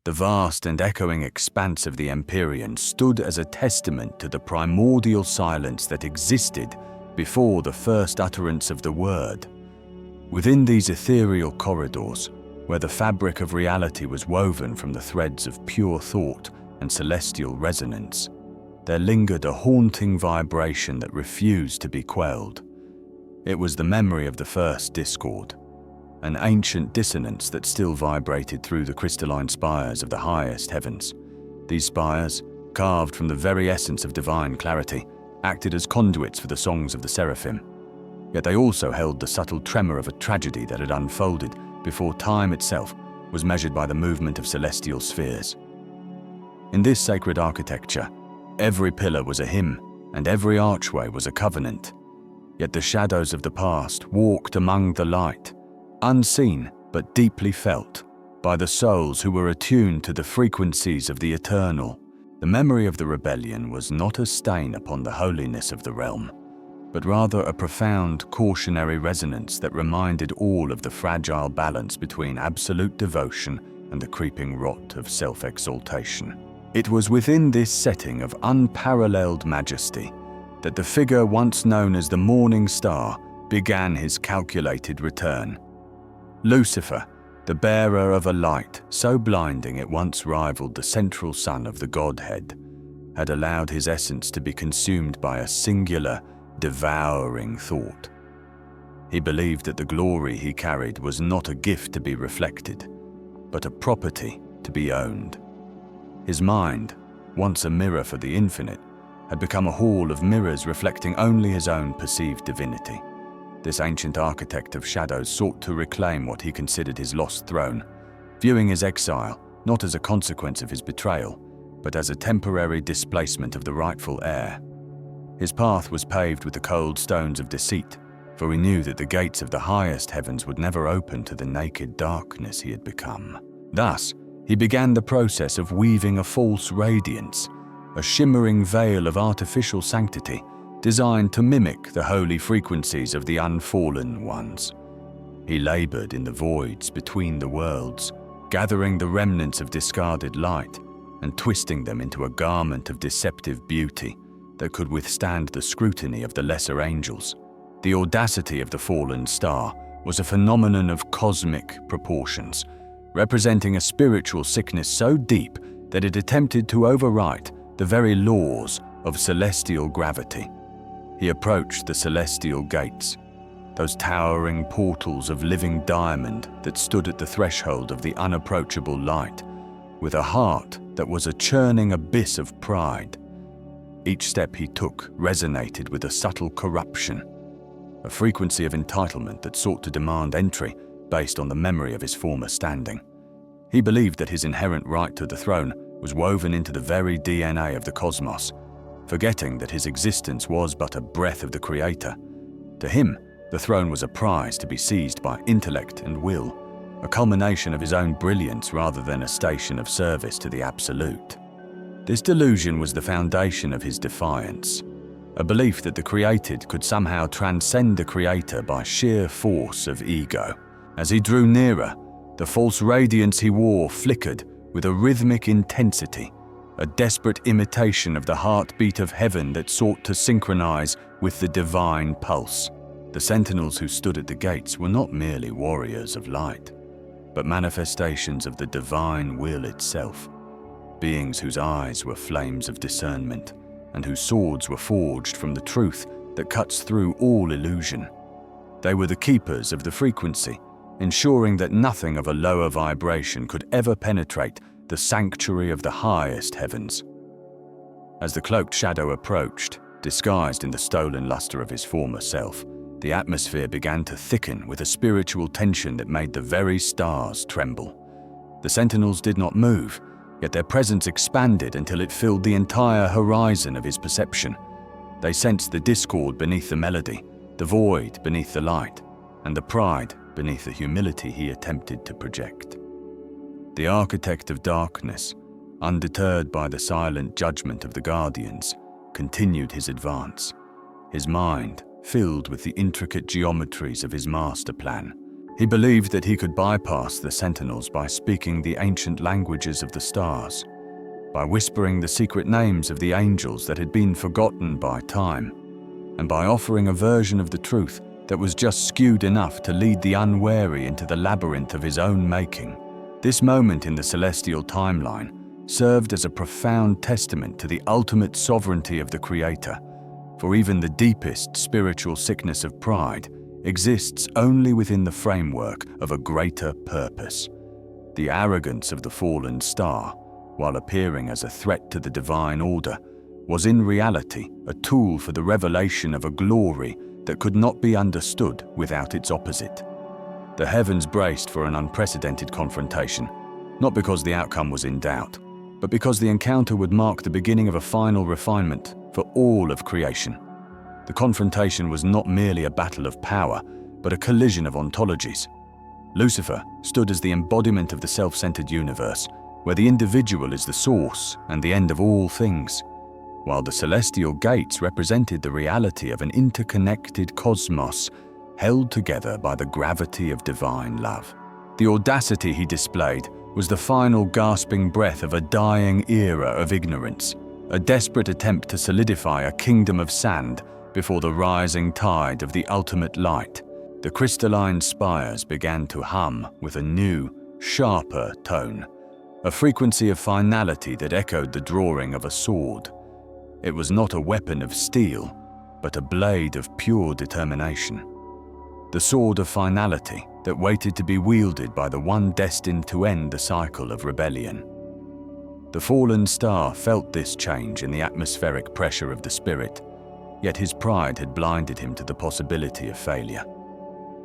The vast and echoing expanse of the Empyrean stood as a testament to the primordial silence that existed before the first utterance of the word. Within these ethereal corridors, where the fabric of reality was woven from the threads of pure thought and celestial resonance, there lingered a haunting vibration that refused to be quelled. It was the memory of the first discord, an ancient dissonance that still vibrated through the crystalline spires of the highest heavens. These spires, carved from the very essence of divine clarity, acted as conduits for the songs of the seraphim. Yet they also held the subtle tremor of a tragedy that had unfolded before time itself was measured by the movement of celestial spheres. In this sacred architecture, every pillar was a hymn and every archway was a covenant. Yet the shadows of the past walked among the light, unseen but deeply felt by the souls who were attuned to the frequencies of the eternal. The memory of the rebellion was not a stain upon the holiness of the realm, but rather a profound cautionary resonance that reminded all of the fragile balance between absolute devotion and the creeping rot of self-exaltation. It was within this setting of unparalleled majesty that the figure once known as the Morning Star began his calculated return. Lucifer, the bearer of a light so blinding it once rivaled the central sun of the Godhead, had allowed his essence to be consumed by a singular, devouring thought. He believed that the glory he carried was not a gift to be reflected, but a property to be owned. His mind, once a mirror for the infinite, had become a hall of mirrors reflecting only his own perceived divinity. This ancient architect of shadows sought to reclaim what he considered his lost throne, viewing his exile not as a consequence of his betrayal, but as a temporary displacement of the rightful heir. His path was paved with the cold stones of deceit, for he knew that the gates of the highest heavens would never open to the naked darkness he had become. Thus, he began the process of weaving a false radiance, a shimmering veil of artificial sanctity, designed to mimic the holy frequencies of the unfallen ones. He labored in the voids between the worlds, gathering the remnants of discarded light and twisting them into a garment of deceptive beauty that could withstand the scrutiny of the lesser angels. The audacity of the fallen star was a phenomenon of cosmic proportions, representing a spiritual sickness so deep that it attempted to overwrite the very laws of celestial gravity. He approached the celestial gates, those towering portals of living diamond that stood at the threshold of the unapproachable light, with a heart that was a churning abyss of pride. Each step he took resonated with a subtle corruption, a frequency of entitlement that sought to demand entry based on the memory of his former standing. He believed that his inherent right to the throne was woven into the very DNA of the cosmos, forgetting that his existence was but a breath of the Creator. To him, the throne was a prize to be seized by intellect and will, a culmination of his own brilliance rather than a station of service to the Absolute. This delusion was the foundation of his defiance, a belief that the created could somehow transcend the Creator by sheer force of ego. As he drew nearer, the false radiance he wore flickered with a rhythmic intensity, a desperate imitation of the heartbeat of heaven that sought to synchronize with the divine pulse. The sentinels who stood at the gates were not merely warriors of light, but manifestations of the divine will itself, beings whose eyes were flames of discernment and whose swords were forged from the truth that cuts through all illusion. They were the keepers of the frequency, ensuring that nothing of a lower vibration could ever penetrate the sanctuary of the highest heavens. As the cloaked shadow approached, disguised in the stolen luster of his former self, the atmosphere began to thicken with a spiritual tension that made the very stars tremble. The sentinels did not move, yet their presence expanded until it filled the entire horizon of his perception. They sensed the discord beneath the melody, the void beneath the light, and the pride beneath the humility he attempted to project. The architect of darkness, undeterred by the silent judgment of the guardians, continued his advance, his mind filled with the intricate geometries of his master plan. He believed that he could bypass the sentinels by speaking the ancient languages of the stars, by whispering the secret names of the angels that had been forgotten by time, and by offering a version of the truth that was just skewed enough to lead the unwary into the labyrinth of his own making. This moment in the celestial timeline served as a profound testament to the ultimate sovereignty of the Creator, for even the deepest spiritual sickness of pride exists only within the framework of a greater purpose. The arrogance of the fallen star, while appearing as a threat to the divine order, was in reality a tool for the revelation of a glory that could not be understood without its opposite. The heavens braced for an unprecedented confrontation, not because the outcome was in doubt, but because the encounter would mark the beginning of a final refinement for all of creation. The confrontation was not merely a battle of power, but a collision of ontologies. Lucifer stood as the embodiment of the self-centered universe, where the individual is the source and the end of all things, while the celestial gates represented the reality of an interconnected cosmos held together by the gravity of divine love. The audacity he displayed was the final gasping breath of a dying era of ignorance, a desperate attempt to solidify a kingdom of sand before the rising tide of the ultimate light. The crystalline spires began to hum with a new, sharper tone, a frequency of finality that echoed the drawing of a sword. It was not a weapon of steel, but a blade of pure determination. The sword of finality that waited to be wielded by the one destined to end the cycle of rebellion. The fallen star felt this change in the atmospheric pressure of the spirit, yet his pride had blinded him to the possibility of failure.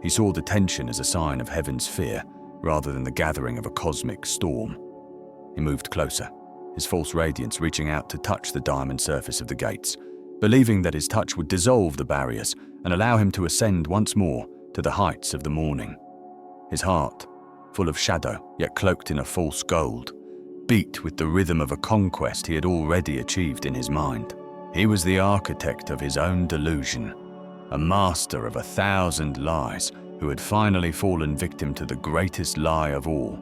He saw the tension as a sign of heaven's fear, rather than the gathering of a cosmic storm. He moved closer, his false radiance reaching out to touch the diamond surface of the gates, believing that his touch would dissolve the barriers and allow him to ascend once more to the heights of the morning. His heart, full of shadow yet cloaked in a false gold, beat with the rhythm of a conquest he had already achieved in his mind. He was the architect of his own delusion, a master of 1,000 lies who had finally fallen victim to the greatest lie of all,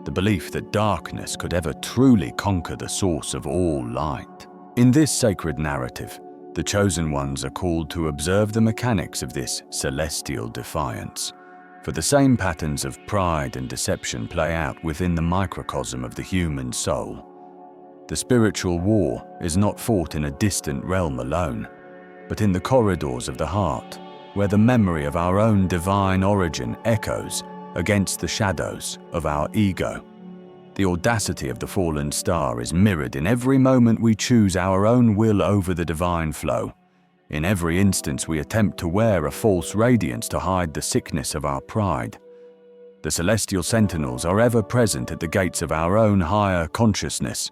the belief that darkness could ever truly conquer the source of all light. In this sacred narrative, the chosen ones are called to observe the mechanics of this celestial defiance, for the same patterns of pride and deception play out within the microcosm of the human soul. The spiritual war is not fought in a distant realm alone, but in the corridors of the heart, where the memory of our own divine origin echoes against the shadows of our ego. The audacity of the fallen star is mirrored in every moment we choose our own will over the divine flow. In every instance we attempt to wear a false radiance to hide the sickness of our pride. The celestial sentinels are ever present at the gates of our own higher consciousness,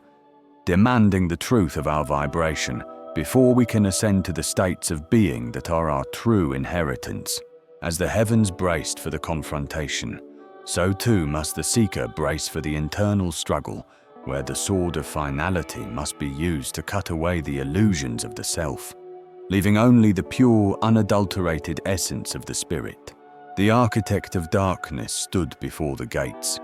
demanding the truth of our vibration before we can ascend to the states of being that are our true inheritance. As the heavens braced for the confrontation, so too must the seeker brace for the internal struggle, where the sword of finality must be used to cut away the illusions of the self, leaving only the pure, unadulterated essence of the spirit. The architect of darkness stood before the gates,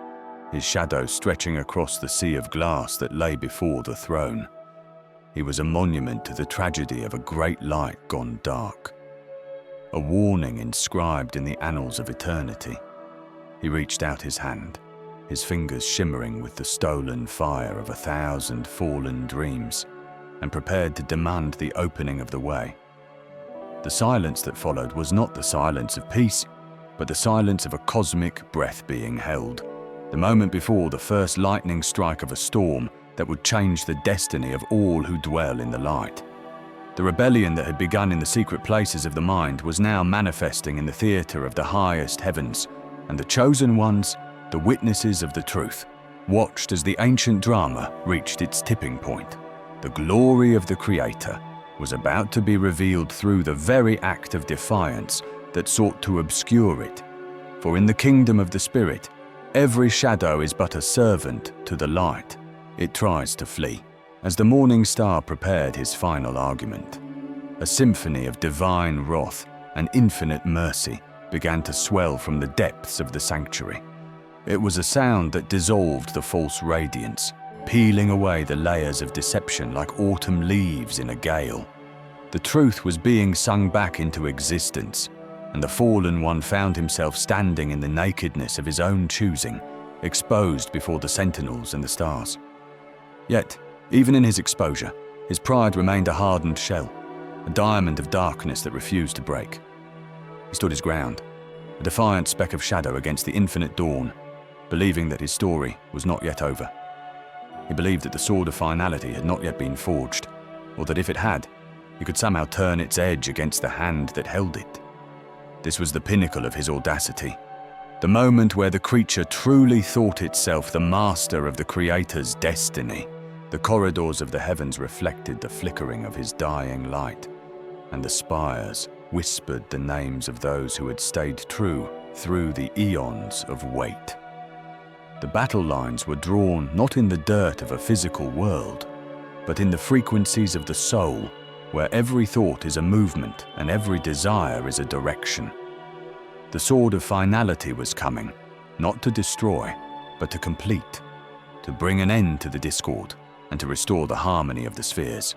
his shadow stretching across the sea of glass that lay before the throne. He was a monument to the tragedy of a great light gone dark, a warning inscribed in the annals of eternity. He reached out his hand, his fingers shimmering with the stolen fire of 1,000 fallen dreams, and prepared to demand the opening of the way. The silence that followed was not the silence of peace, but the silence of a cosmic breath being held, the moment before the first lightning strike of a storm that would change the destiny of all who dwell in the light. The rebellion that had begun in the secret places of the mind was now manifesting in the theater of the highest heavens, and the chosen ones, the witnesses of the truth, watched as the ancient drama reached its tipping point. The glory of the Creator was about to be revealed through the very act of defiance that sought to obscure it. For in the kingdom of the Spirit, every shadow is but a servant to the light it tries to flee. As the morning star prepared his final argument, a symphony of divine wrath and infinite mercy began to swell from the depths of the sanctuary. It was a sound that dissolved the false radiance, peeling away the layers of deception like autumn leaves in a gale. The truth was being sung back into existence, and the fallen one found himself standing in the nakedness of his own choosing, exposed before the sentinels and the stars. Yet, even in his exposure, his pride remained a hardened shell, a diamond of darkness that refused to break. He stood his ground, a defiant speck of shadow against the infinite dawn, believing that his story was not yet over. He believed that the sword of finality had not yet been forged, or that if it had, he could somehow turn its edge against the hand that held it. This was the pinnacle of his audacity, the moment where the creature truly thought itself the master of the Creator's destiny. The corridors of the heavens reflected the flickering of his dying light, and the spires whispered the names of those who had stayed true through the eons of wait. The battle lines were drawn not in the dirt of a physical world, but in the frequencies of the soul, where every thought is a movement and every desire is a direction. The sword of finality was coming, not to destroy, but to complete, to bring an end to the discord and to restore the harmony of the spheres.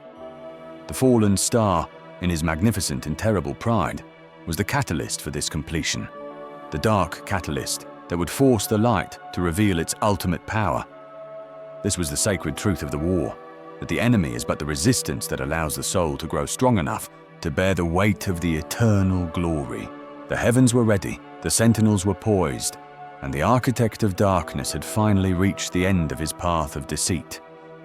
The fallen star, in his magnificent and terrible pride, was the catalyst for this completion, the dark catalyst that would force the light to reveal its ultimate power. This was the sacred truth of the war, that the enemy is but the resistance that allows the soul to grow strong enough to bear the weight of the eternal glory. The heavens were ready, the sentinels were poised, and the architect of darkness had finally reached the end of his path of deceit,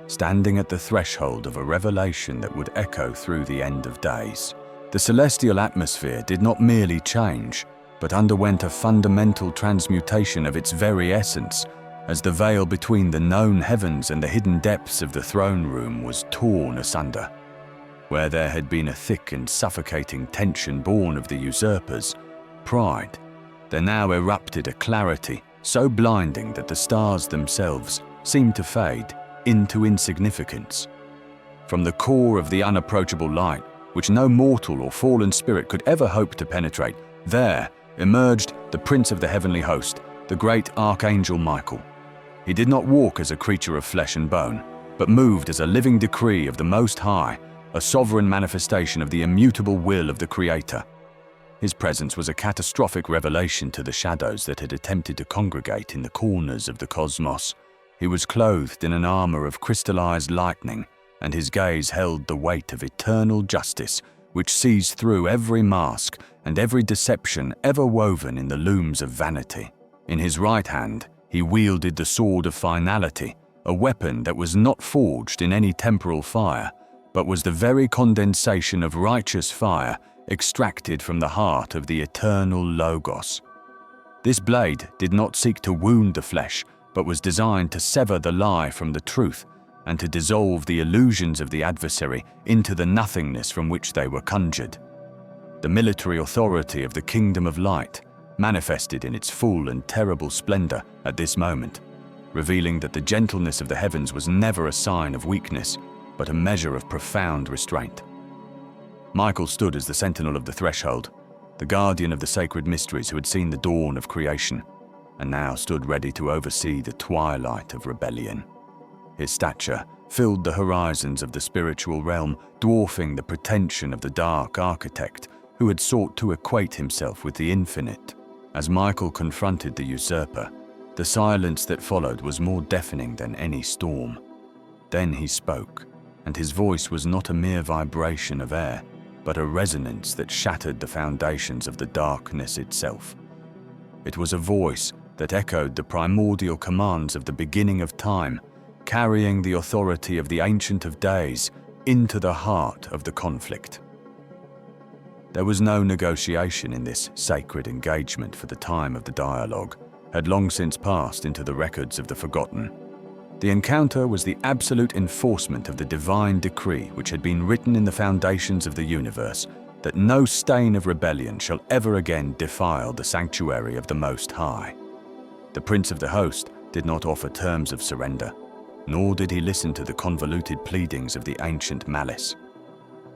standing at the threshold of a revelation that would echo through the end of days. The celestial atmosphere did not merely change, but underwent a fundamental transmutation of its very essence, as the veil between the known heavens and the hidden depths of the throne room was torn asunder. Where there had been a thick and suffocating tension born of the usurper's pride, there now erupted a clarity so blinding that the stars themselves seemed to fade into insignificance. From the core of the unapproachable light, which no mortal or fallen spirit could ever hope to penetrate, there emerged the Prince of the Heavenly Host, the great Archangel Michael. He did not walk as a creature of flesh and bone, but moved as a living decree of the Most High, a sovereign manifestation of the immutable will of the Creator. His presence was a catastrophic revelation to the shadows that had attempted to congregate in the corners of the cosmos. He was clothed in an armor of crystallized lightning, and his gaze held the weight of eternal justice, which sees through every mask and every deception ever woven in the looms of vanity. In his right hand, he wielded the sword of finality, a weapon that was not forged in any temporal fire, but was the very condensation of righteous fire extracted from the heart of the eternal Logos. This blade did not seek to wound the flesh, but was designed to sever the lie from the truth and to dissolve the illusions of the adversary into the nothingness from which they were conjured. The military authority of the Kingdom of Light manifested in its full and terrible splendor at this moment, revealing that the gentleness of the heavens was never a sign of weakness, but a measure of profound restraint. Michael stood as the sentinel of the threshold, the guardian of the sacred mysteries who had seen the dawn of creation, and now stood ready to oversee the twilight of rebellion. His stature filled the horizons of the spiritual realm, dwarfing the pretension of the dark architect who had sought to equate himself with the infinite. As Michael confronted the usurper, the silence that followed was more deafening than any storm. Then he spoke, and his voice was not a mere vibration of air, but a resonance that shattered the foundations of the darkness itself. It was a voice that echoed the primordial commands of the beginning of time, carrying the authority of the Ancient of Days into the heart of the conflict. There was no negotiation in this sacred engagement, for the time of the dialogue had long since passed into the records of the forgotten. The encounter was the absolute enforcement of the divine decree which had been written in the foundations of the universe, that no stain of rebellion shall ever again defile the sanctuary of the Most High. The Prince of the Host did not offer terms of surrender, nor did he listen to the convoluted pleadings of the ancient malice.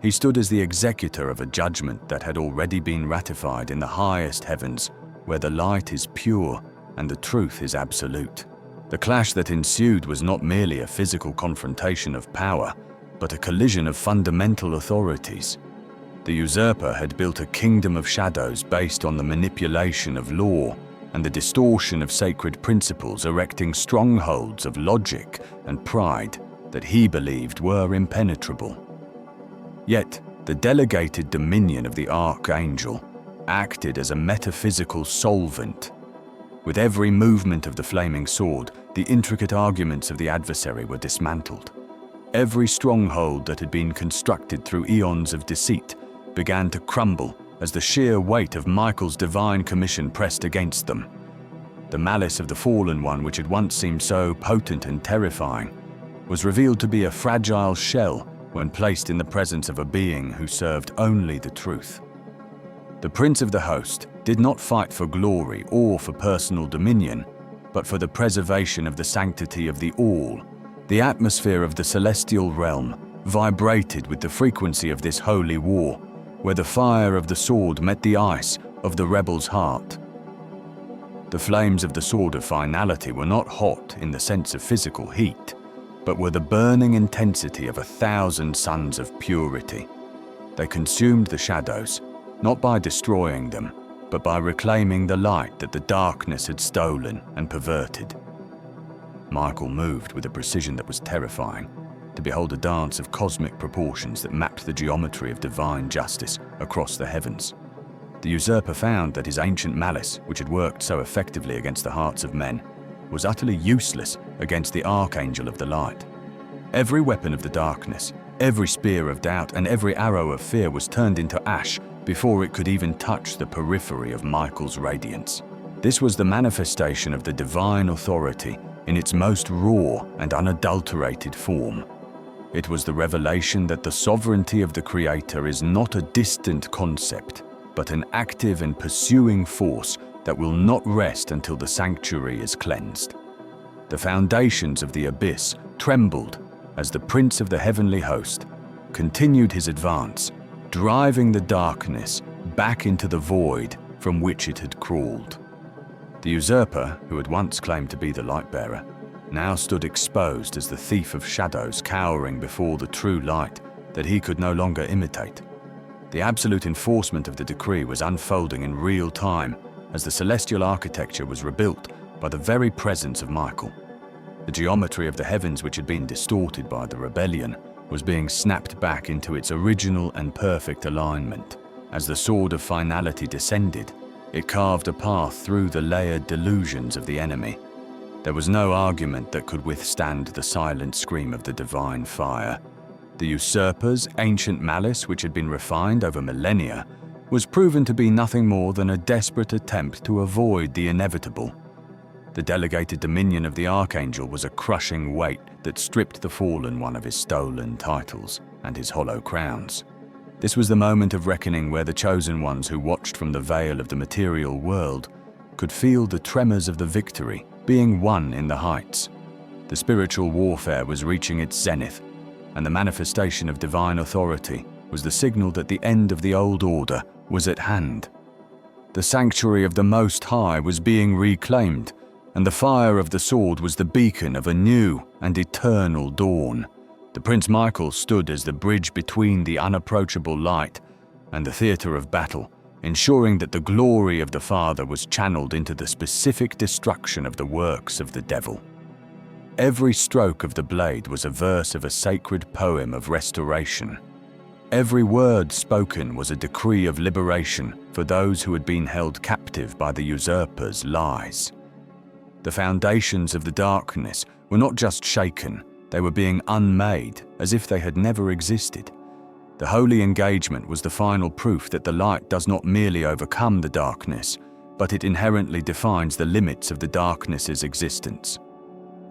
He stood as the executor of a judgment that had already been ratified in the highest heavens, where the light is pure and the truth is absolute. The clash that ensued was not merely a physical confrontation of power, but a collision of fundamental authorities. The usurper had built a kingdom of shadows based on the manipulation of law and the distortion of sacred principles, erecting strongholds of logic and pride that he believed were impenetrable. Yet, the delegated dominion of the archangel acted as a metaphysical solvent. With every movement of the flaming sword, the intricate arguments of the adversary were dismantled. Every stronghold that had been constructed through eons of deceit began to crumble as the sheer weight of Michael's divine commission pressed against them. The malice of the fallen one, which had once seemed so potent and terrifying, was revealed to be a fragile shell when placed in the presence of a being who served only the truth. The Prince of the Host did not fight for glory or for personal dominion, but for the preservation of the sanctity of the All. The atmosphere of the celestial realm vibrated with the frequency of this holy war, where the fire of the sword met the ice of the rebel's heart. The flames of the sword of finality were not hot in the sense of physical heat, but were the burning intensity of 1,000 suns of purity. They consumed the shadows, not by destroying them, but by reclaiming the light that the darkness had stolen and perverted. Michael moved with a precision that was terrifying, to behold a dance of cosmic proportions that mapped the geometry of divine justice across the heavens. The usurper found that his ancient malice, which had worked so effectively against the hearts of men, was utterly useless against the archangel of the light. Every weapon of the darkness, every spear of doubt, and every arrow of fear was turned into ash before it could even touch the periphery of Michael's radiance. This was the manifestation of the divine authority in its most raw and unadulterated form. It was the revelation that the sovereignty of the Creator is not a distant concept, but an active and pursuing force that will not rest until the sanctuary is cleansed. The foundations of the abyss trembled as the Prince of the Heavenly Host continued his advance, driving the darkness back into the void from which it had crawled. The usurper, who had once claimed to be the light-bearer, now stood exposed as the thief of shadows cowering before the true light that he could no longer imitate. The absolute enforcement of the decree was unfolding in real time as the celestial architecture was rebuilt by the very presence of Michael. The geometry of the heavens, which had been distorted by the rebellion, was being snapped back into its original and perfect alignment. As the sword of finality descended, it carved a path through the layered delusions of the enemy. There was no argument that could withstand the silent scream of the divine fire. The usurper's ancient malice, which had been refined over millennia, was proven to be nothing more than a desperate attempt to avoid the inevitable. The delegated dominion of the archangel was a crushing weight that stripped the fallen one of his stolen titles and his hollow crowns. This was the moment of reckoning where the chosen ones who watched from the veil of the material world could feel the tremors of the victory being won in the heights. The spiritual warfare was reaching its zenith, and the manifestation of divine authority was the signal that the end of the old order was at hand. The sanctuary of the Most High was being reclaimed, and the fire of the sword was the beacon of a new and eternal dawn. The Prince Michael stood as the bridge between the unapproachable light and the theater of battle, ensuring that the glory of the Father was channeled into the specific destruction of the works of the devil. Every stroke of the blade was a verse of a sacred poem of restoration. Every word spoken was a decree of liberation for those who had been held captive by the usurper's lies. The foundations of the darkness were not just shaken, they were being unmade as if they had never existed. The holy engagement was the final proof that the light does not merely overcome the darkness, but it inherently defines the limits of the darkness's existence.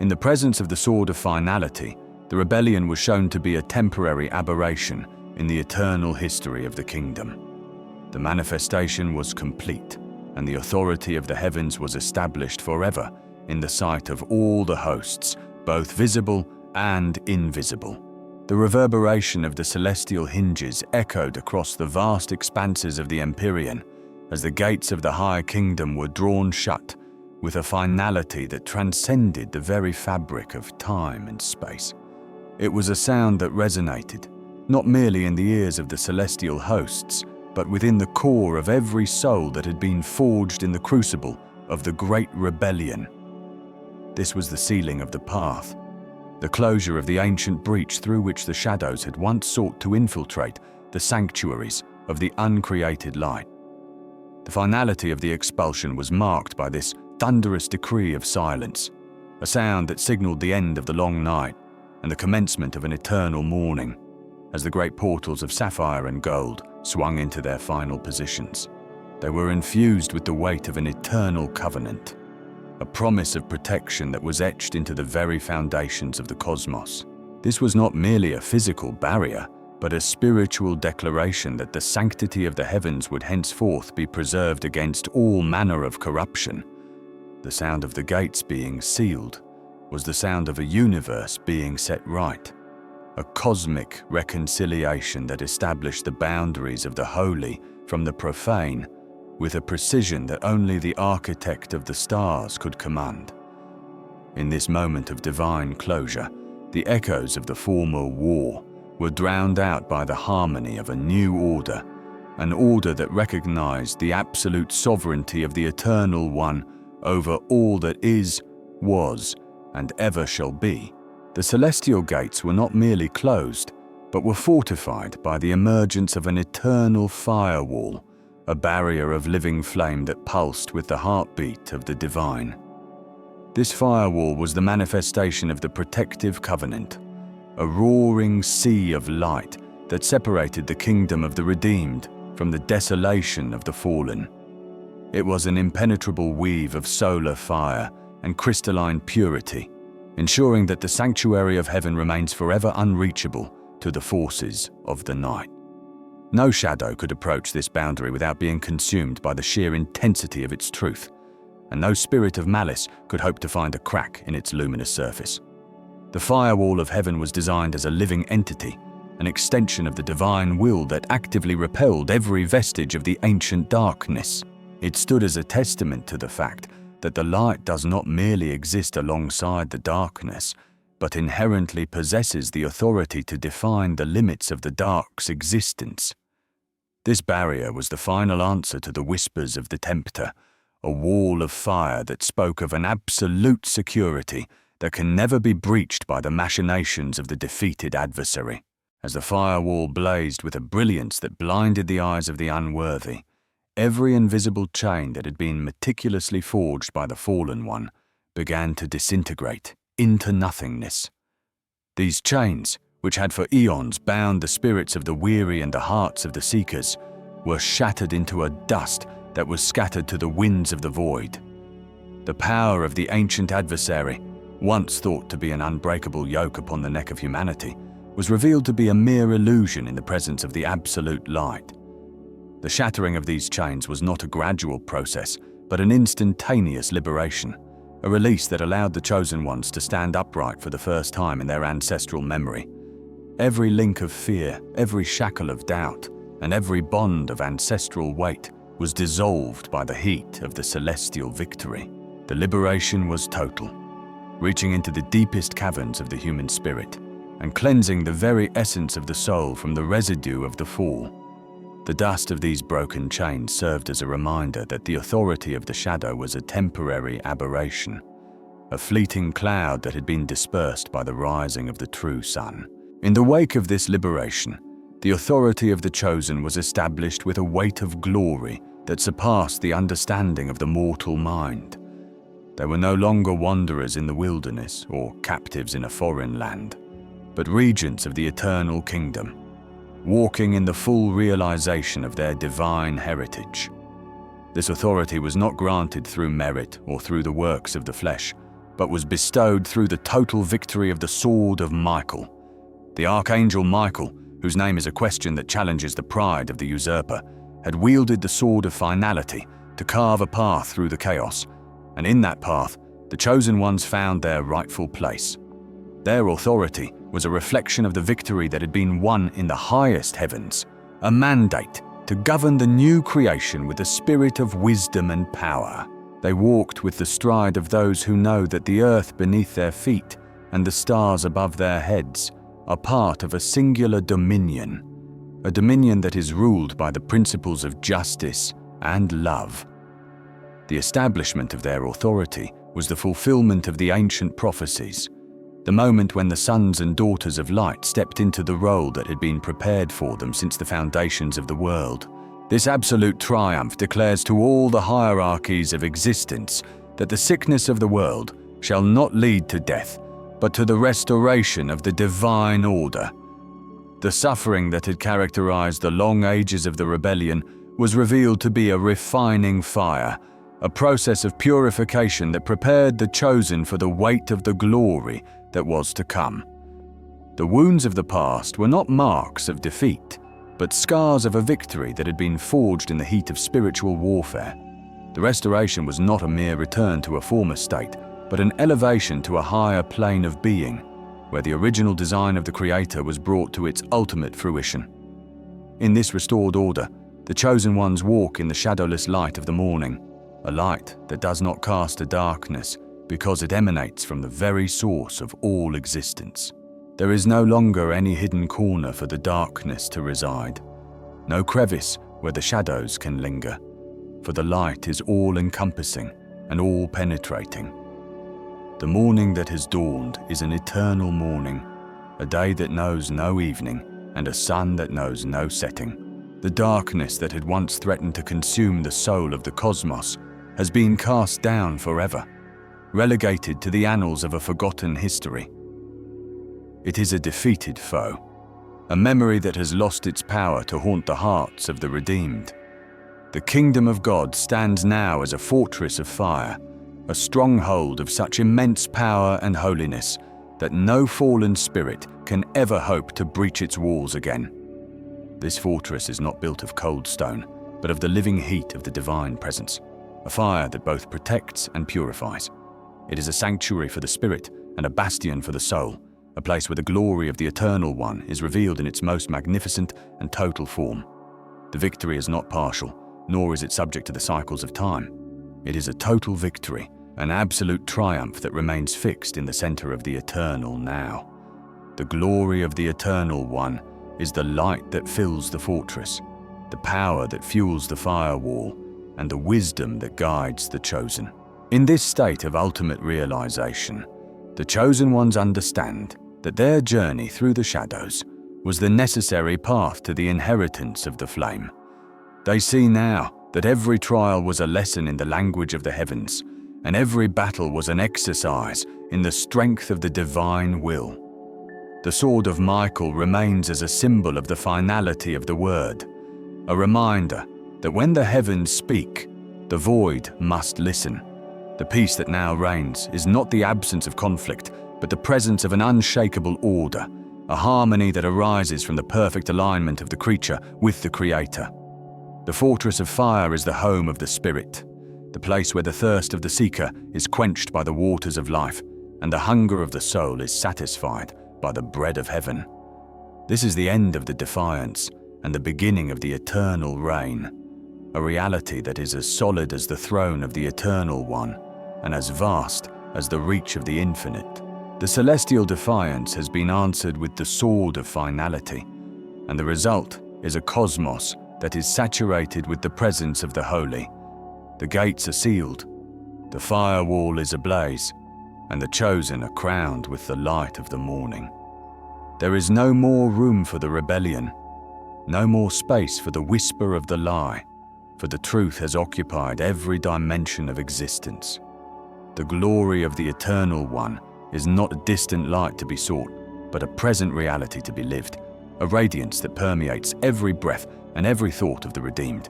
In the presence of the sword of finality, the rebellion was shown to be a temporary aberration in the eternal history of the kingdom. The manifestation was complete, and the authority of the heavens was established forever in the sight of all the hosts, both visible and invisible. The reverberation of the celestial hinges echoed across the vast expanses of the Empyrean as the gates of the higher kingdom were drawn shut with a finality that transcended the very fabric of time and space. It was a sound that resonated, not merely in the ears of the celestial hosts, but within the core of every soul that had been forged in the crucible of the Great Rebellion. This was the sealing of the path, the closure of the ancient breach through which the shadows had once sought to infiltrate the sanctuaries of the uncreated light. The finality of the expulsion was marked by this thunderous decree of silence, a sound that signaled the end of the long night and the commencement of an eternal morning, as the great portals of sapphire and gold swung into their final positions. They were infused with the weight of an eternal covenant, a promise of protection that was etched into the very foundations of the cosmos. This was not merely a physical barrier, but a spiritual declaration that the sanctity of the heavens would henceforth be preserved against all manner of corruption. The sound of the gates being sealed was the sound of a universe being set right, a cosmic reconciliation that established the boundaries of the holy from the profane with a precision that only the architect of the stars could command. In this moment of divine closure, the echoes of the former war were drowned out by the harmony of a new order, an order that recognized the absolute sovereignty of the Eternal One over all that is, was, and ever shall be. The celestial gates were not merely closed, but were fortified by the emergence of an eternal firewall, a barrier of living flame that pulsed with the heartbeat of the divine. This firewall was the manifestation of the protective covenant, a roaring sea of light that separated the kingdom of the redeemed from the desolation of the fallen. It was an impenetrable weave of solar fire and crystalline purity, ensuring that the sanctuary of heaven remains forever unreachable to the forces of the night. No shadow could approach this boundary without being consumed by the sheer intensity of its truth, and no spirit of malice could hope to find a crack in its luminous surface. The firewall of heaven was designed as a living entity, an extension of the divine will that actively repelled every vestige of the ancient darkness. It stood as a testament to the fact that the light does not merely exist alongside the darkness, but inherently possesses the authority to define the limits of the dark's existence. This barrier was the final answer to the whispers of the tempter, a wall of fire that spoke of an absolute security that can never be breached by the machinations of the defeated adversary. As the firewall blazed with a brilliance that blinded the eyes of the unworthy, every invisible chain that had been meticulously forged by the fallen one began to disintegrate into nothingness. These chains, which had for eons bound the spirits of the weary and the hearts of the seekers, were shattered into a dust that was scattered to the winds of the void. The power of the ancient adversary, once thought to be an unbreakable yoke upon the neck of humanity, was revealed to be a mere illusion in the presence of the absolute light. The shattering of these chains was not a gradual process, but an instantaneous liberation, a release that allowed the chosen ones to stand upright for the first time in their ancestral memory. Every link of fear, every shackle of doubt, and every bond of ancestral weight was dissolved by the heat of the celestial victory. The liberation was total, reaching into the deepest caverns of the human spirit and cleansing the very essence of the soul from the residue of the fall. The dust of these broken chains served as a reminder that the authority of the shadow was a temporary aberration, a fleeting cloud that had been dispersed by the rising of the true sun. In the wake of this liberation, the authority of the chosen was established with a weight of glory that surpassed the understanding of the mortal mind. They were no longer wanderers in the wilderness or captives in a foreign land, but regents of the eternal kingdom, walking in the full realization of their divine heritage. This authority was not granted through merit or through the works of the flesh, but was bestowed through the total victory of the sword of Michael. The archangel Michael, whose name is a question that challenges the pride of the usurper, had wielded the sword of finality to carve a path through the chaos, and in that path, the chosen ones found their rightful place. Their authority was a reflection of the victory that had been won in the highest heavens, a mandate to govern the new creation with a spirit of wisdom and power. They walked with the stride of those who know that the earth beneath their feet and the stars above their heads are part of a singular dominion, a dominion that is ruled by the principles of justice and love. The establishment of their authority was the fulfillment of the ancient prophecies, the moment when the sons and daughters of light stepped into the role that had been prepared for them since the foundations of the world. This absolute triumph declares to all the hierarchies of existence that the sickness of the world shall not lead to death, but to the restoration of the divine order. The suffering that had characterized the long ages of the rebellion was revealed to be a refining fire, a process of purification that prepared the chosen for the weight of the glory that was to come. The wounds of the past were not marks of defeat, but scars of a victory that had been forged in the heat of spiritual warfare. The restoration was not a mere return to a former state, but an elevation to a higher plane of being, where the original design of the Creator was brought to its ultimate fruition. In this restored order, the chosen ones walk in the shadowless light of the morning, a light that does not cast a darkness, because it emanates from the very source of all existence. There is no longer any hidden corner for the darkness to reside, no crevice where the shadows can linger, for the light is all-encompassing and all-penetrating. The morning that has dawned is an eternal morning, a day that knows no evening and a sun that knows no setting. The darkness that had once threatened to consume the soul of the cosmos has been cast down forever, relegated to the annals of a forgotten history. It is a defeated foe, a memory that has lost its power to haunt the hearts of the redeemed. The kingdom of God stands now as a fortress of fire, a stronghold of such immense power and holiness that no fallen spirit can ever hope to breach its walls again. This fortress is not built of cold stone, but of the living heat of the divine presence, a fire that both protects and purifies. It is a sanctuary for the spirit and a bastion for the soul, a place where the glory of the Eternal One is revealed in its most magnificent and total form. The victory is not partial, nor is it subject to the cycles of time. It is a total victory, an absolute triumph that remains fixed in the center of the eternal now. The glory of the Eternal One is the light that fills the fortress, the power that fuels the firewall, and the wisdom that guides the chosen. In this state of ultimate realization, the chosen ones understand that their journey through the shadows was the necessary path to the inheritance of the flame. They see now that every trial was a lesson in the language of the heavens, and every battle was an exercise in the strength of the divine will. The sword of Michael remains as a symbol of the finality of the word, a reminder that when the heavens speak, the void must listen. The peace that now reigns is not the absence of conflict, but the presence of an unshakable order, a harmony that arises from the perfect alignment of the creature with the Creator. The fortress of fire is the home of the spirit, the place where the thirst of the seeker is quenched by the waters of life, and the hunger of the soul is satisfied by the bread of heaven. This is the end of the defiance and the beginning of the eternal reign, a reality that is as solid as the throne of the Eternal One and as vast as the reach of the infinite. The celestial defiance has been answered with the sword of finality, and the result is a cosmos that is saturated with the presence of the holy. The gates are sealed, the firewall is ablaze, and the chosen are crowned with the light of the morning. There is no more room for the rebellion, no more space for the whisper of the lie, for the truth has occupied every dimension of existence. The glory of the Eternal One is not a distant light to be sought, but a present reality to be lived, a radiance that permeates every breath and every thought of the redeemed.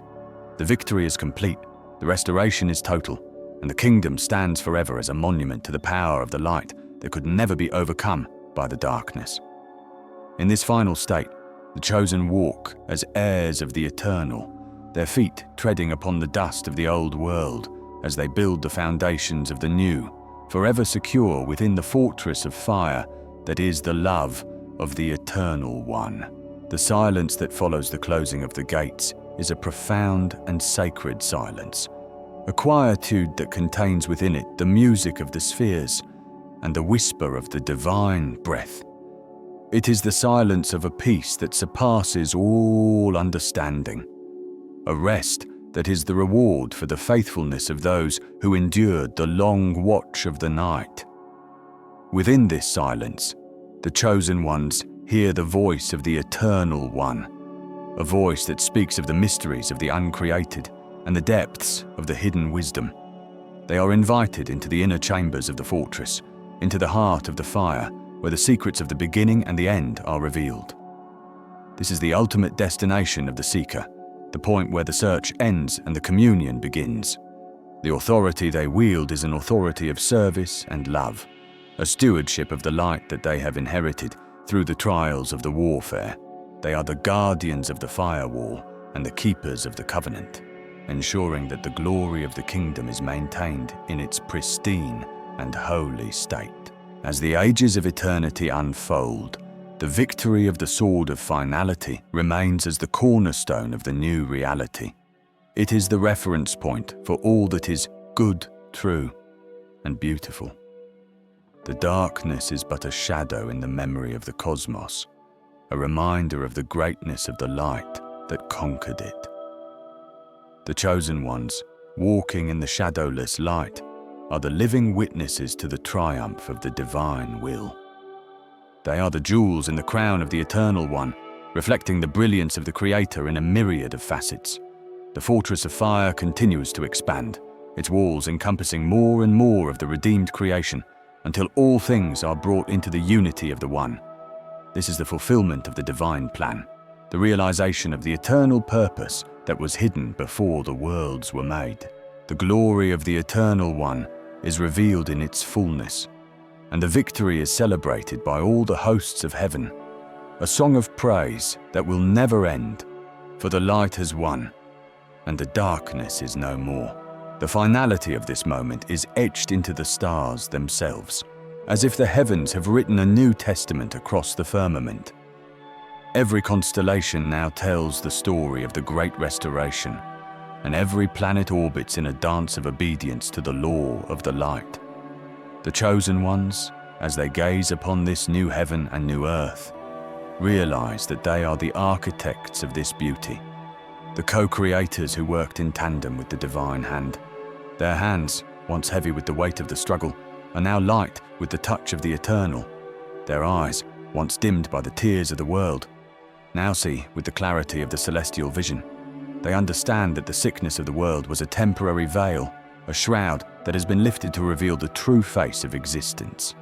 The victory is complete, the restoration is total, and the kingdom stands forever as a monument to the power of the light that could never be overcome by the darkness. In this final state, the chosen walk as heirs of the eternal, their feet treading upon the dust of the old world as they build the foundations of the new, forever secure within the fortress of fire that is the love of the Eternal One. The silence that follows the closing of the gates is a profound and sacred silence, a quietude that contains within it the music of the spheres and the whisper of the divine breath. It is the silence of a peace that surpasses all understanding, a rest that is the reward for the faithfulness of those who endured the long watch of the night. Within this silence, the chosen ones hear the voice of the Eternal One, a voice that speaks of the mysteries of the uncreated and the depths of the hidden wisdom. They are invited into the inner chambers of the fortress, into the heart of the fire, where the secrets of the beginning and the end are revealed. This is the ultimate destination of the seeker, the point where the search ends and the communion begins. The authority they wield is an authority of service and love, a stewardship of the light that they have inherited through the trials of the warfare. They are the guardians of the firewall and the keepers of the covenant, ensuring that the glory of the kingdom is maintained in its pristine and holy state. As the ages of eternity unfold, the victory of the sword of finality remains as the cornerstone of the new reality. It is the reference point for all that is good, true, and beautiful. The darkness is but a shadow in the memory of the cosmos, a reminder of the greatness of the light that conquered it. The chosen ones, walking in the shadowless light, are the living witnesses to the triumph of the divine will. They are the jewels in the crown of the Eternal One, reflecting the brilliance of the Creator in a myriad of facets. The fortress of fire continues to expand, its walls encompassing more and more of the redeemed creation, until all things are brought into the unity of the One. This is the fulfillment of the divine plan, the realization of the eternal purpose that was hidden before the worlds were made. The glory of the Eternal One is revealed in its fullness, and the victory is celebrated by all the hosts of heaven, a song of praise that will never end, for the light has won, and the darkness is no more. The finality of this moment is etched into the stars themselves, as if the heavens have written a new testament across the firmament. Every constellation now tells the story of the great restoration, and every planet orbits in a dance of obedience to the law of the light. The chosen ones, as they gaze upon this new heaven and new earth, realize that they are the architects of this beauty, the co-creators who worked in tandem with the divine hand. Their hands, once heavy with the weight of the struggle, are now light with the touch of the eternal. Their eyes, once dimmed by the tears of the world, now see with the clarity of the celestial vision. They understand that the sickness of the world was a temporary veil, a shroud that has been lifted to reveal the true face of existence.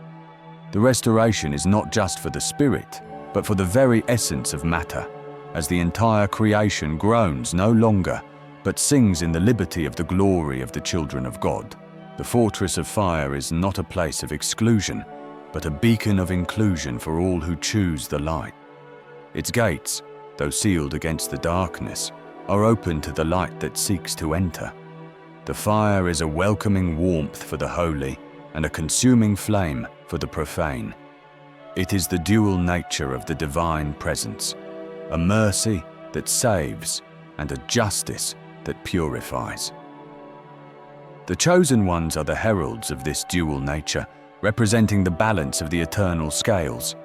The restoration is not just for the spirit, but for the very essence of matter, as the entire creation groans no longer, but sings in the liberty of the glory of the children of God. The fortress of fire is not a place of exclusion, but a beacon of inclusion for all who choose the light. Its gates, though sealed against the darkness, are open to the light that seeks to enter. The fire is a welcoming warmth for the holy and a consuming flame for the profane. It is the dual nature of the divine presence, a mercy that saves and a justice that purifies. The chosen ones are the heralds of this dual nature, representing the balance of the eternal scales.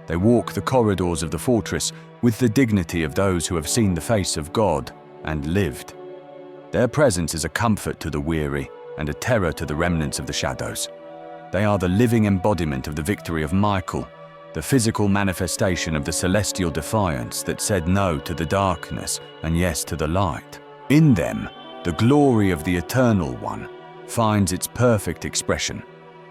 They walk the corridors of the fortress with the dignity of those who have seen the face of God and lived. Their presence is a comfort to the weary and a terror to the remnants of the shadows. They are the living embodiment of the victory of Michael, the physical manifestation of the celestial defiance that said no to the darkness and yes to the light. In them, the glory of the Eternal One finds its perfect expression,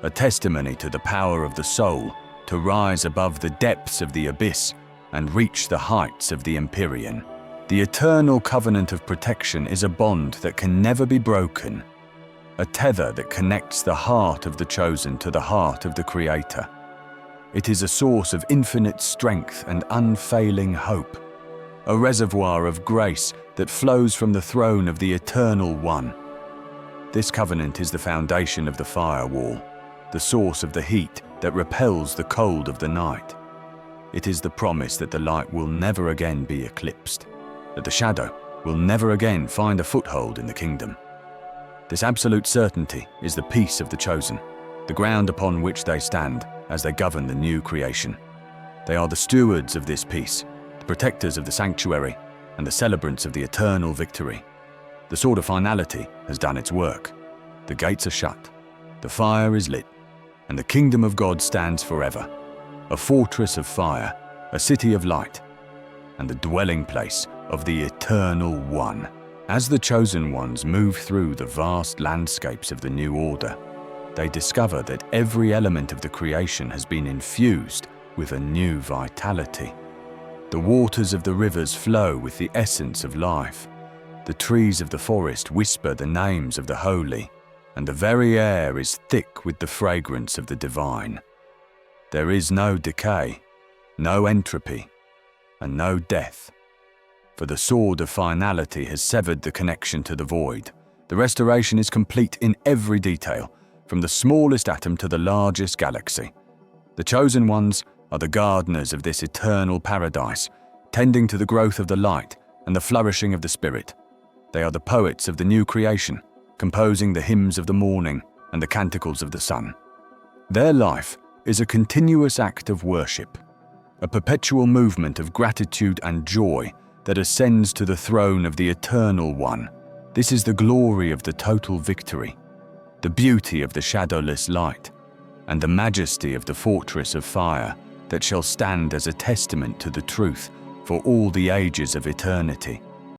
a testimony to the power of the soul to rise above the depths of the abyss and reach the heights of the empyrean. The eternal covenant of protection is a bond that can never be broken, a tether that connects the heart of the chosen to the heart of the Creator. It is a source of infinite strength and unfailing hope, a reservoir of grace that flows from the throne of the Eternal One. This covenant is the foundation of the firewall, the source of the heat that repels the cold of the night. It is the promise that the light will never again be eclipsed, that the shadow will never again find a foothold in the kingdom. This absolute certainty is the peace of the chosen, the ground upon which they stand as they govern the new creation. They are the stewards of this peace, the protectors of the sanctuary, and the celebrants of the eternal victory. The sword of finality has done its work. The gates are shut, the fire is lit, and the kingdom of God stands forever, a fortress of fire, a city of light, and the dwelling place of the Eternal One. As the chosen ones move through the vast landscapes of the new order, they discover that every element of the creation has been infused with a new vitality. The waters of the rivers flow with the essence of life. The trees of the forest whisper the names of the holy, and the very air is thick with the fragrance of the divine. There is no decay, no entropy, and no death. For the sword of finality has severed the connection to the void. The restoration is complete in every detail, from the smallest atom to the largest galaxy. The chosen ones are the gardeners of this eternal paradise, tending to the growth of the light and the flourishing of the spirit. They are the poets of the new creation, composing the hymns of the morning and the canticles of the sun. Their life is a continuous act of worship, a perpetual movement of gratitude and joy that ascends to the throne of the Eternal One. This is the glory of the total victory, the beauty of the shadowless light, and the majesty of the fortress of fire that shall stand as a testament to the truth for all the ages of eternity.